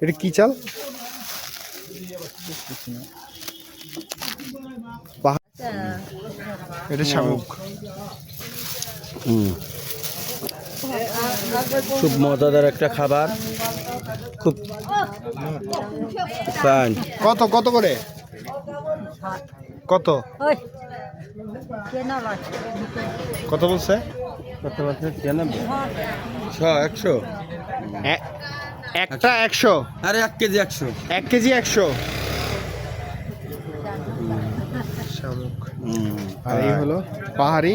এটা কি চাল? এটা শামুক। খুব মজাদার একটা খাবার, খুব ফাইন। কত কত করে? কত কত বলছে? কত বলছে? 100 একটা 100? আরে 1 কেজি 100। 1 কেজি 100 শামুক। আর এই হলো পাহাড়ি।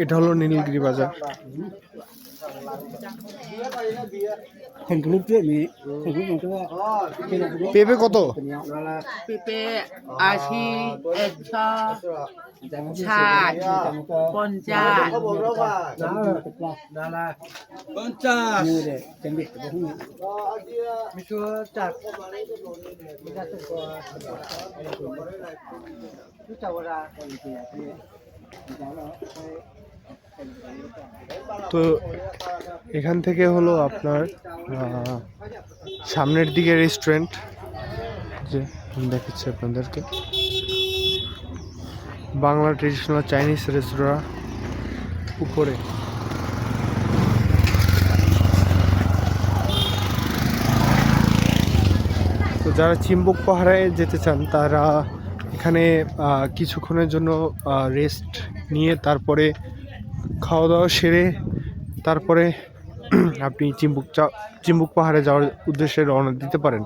এটা হলো নীলগিরি বাজার। পেঁপে কত? পেঁপে 80, 100, 60, 50। তো এখান থেকে হলো আপনার সামনের দিকে রেস্টুরেন্ট, যে আমি দেখাচ্ছি আপনাদেরকে, বাংলা ট্রেডিশনাল চাইনিজ রেস্তোরাঁ উপরে। তো যারা চিম্বুক পাহাড়ে যেতে চান তারা এখানে কিছুক্ষণের জন্য রেস্ট নিয়ে তারপরে খাওয়া দাওয়া সেরে তারপরে আপনি চিম্বুক পাহাড়ে যাওয়ার উদ্দেশ্যে রওনা দিতে পারেন।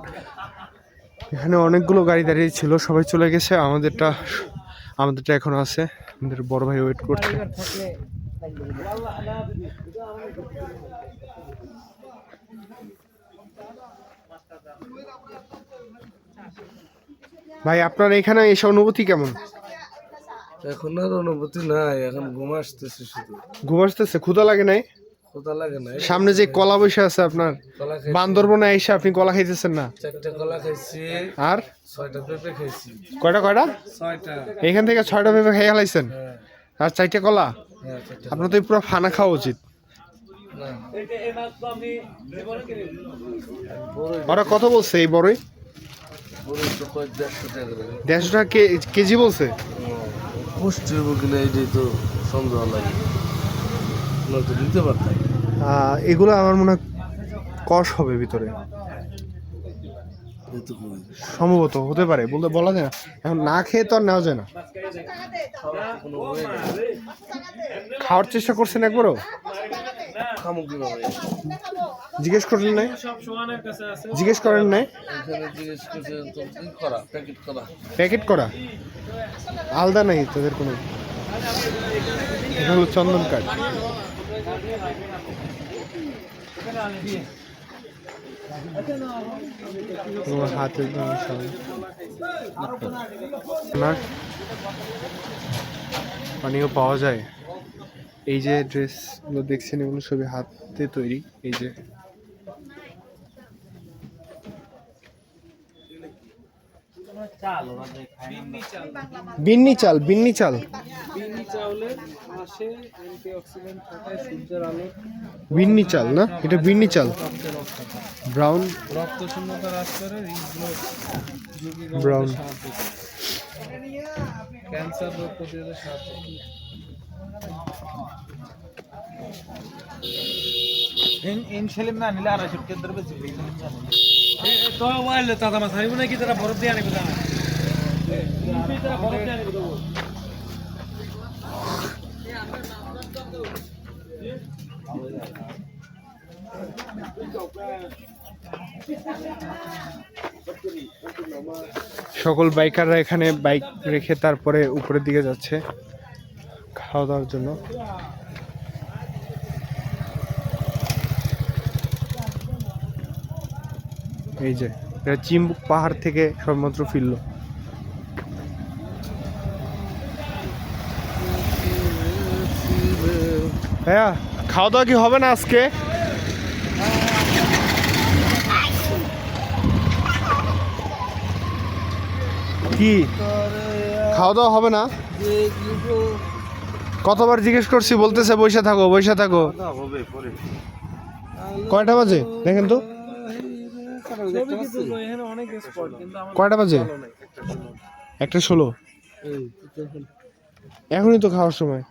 এখানে অনেকগুলো গাড়ি দাঁড়িয়ে ছিল, সবাই চলে গেছে, আমাদেরটা এখন আছে। আমাদের বড় ভাই ওয়েট করছে। ভাই আপনার এখানে এসে অনুভূতি কেমন? এখন আর অনুভূতি নাই, এখন ঘুম আসতেছে, শুধু ঘুম আসতেছে। ক্ষুধা লাগে নাই? ক্ষুধা লাগে না। সামনে যে কলা বসে আছে আপনার, বান্দরবনে এসে আপনি কলা খাইতেছেন না? 4টা কলা খাইছি আর 6টা পেঁপে খাইছি। কয়টা? 6টা। এখান থেকে 6টা পেঁপে খাইয়া লাইছেন আর 4টা কলা? আপনার তো পুরো ফানা খাওয়া উচিত। ওরা কত বলছে এই বড়ই? 150 টাকা কেজি বলছে। পুষ্টির বুকিলে এইটাই তো সন্দেহ লাগে, নয়তো দিতে পারতাম। এগুলো আমার মনে হয় কষ হবে ভিতরে, সম্ভবত হতে পারে, বলতে বলা যায় না। এখন না খেয়ে তো আর নেওয়া যায় না। খাওয়ার চেষ্টা করছেন একবারও? জিজ্ঞেস করেন নাই? জিজ্ঞেস করেন নাই? প্যাকেট করা আলাদা নাই তাদের কোনো? এটা হলো চন্দন কাঠ। হাতে পানিও পাওয়া যায়। এই যে ড্রেসগুলো দেখছেন এগুলো সবই হাতে তৈরি। এই যে বিন্নি চাল বিন্নি চাল না, এটা বিন্নি চাল। ব্রাউন ব্রাউন ক্যান্সার রোগ প্রতিরোধে সাহায্য। ইন সেলিম না নিলে 250 কেন্দ্র বেশি তো ওয়াইলে দাদা মাছ হারিব নাকি তারা বরফ দিয়ে আনিব, দাদা বরফ দিয়ে আনিব। সকল বাইকাররা এখানে বাইক রেখে তারপরে উপরের দিকে যাচ্ছে খাওয়া দাওয়ার জন্য। এই যে এটা চিম্বুক পাহাড় থেকে সবেমাত্র ফিরলো। হ্যাঁ, খাওয়া দাওয়া কি হবে না আজকে? কি খাওয়া দাওয়া হবে না? কতবার জিজ্ঞেস করছি, বলতেছে বসে থাকো বসে থাকো। হবে পরে কয়টা বাজে দেখেন তো, কয়টা বাজে? 1:16। এখনই তো খাওয়ার সময়।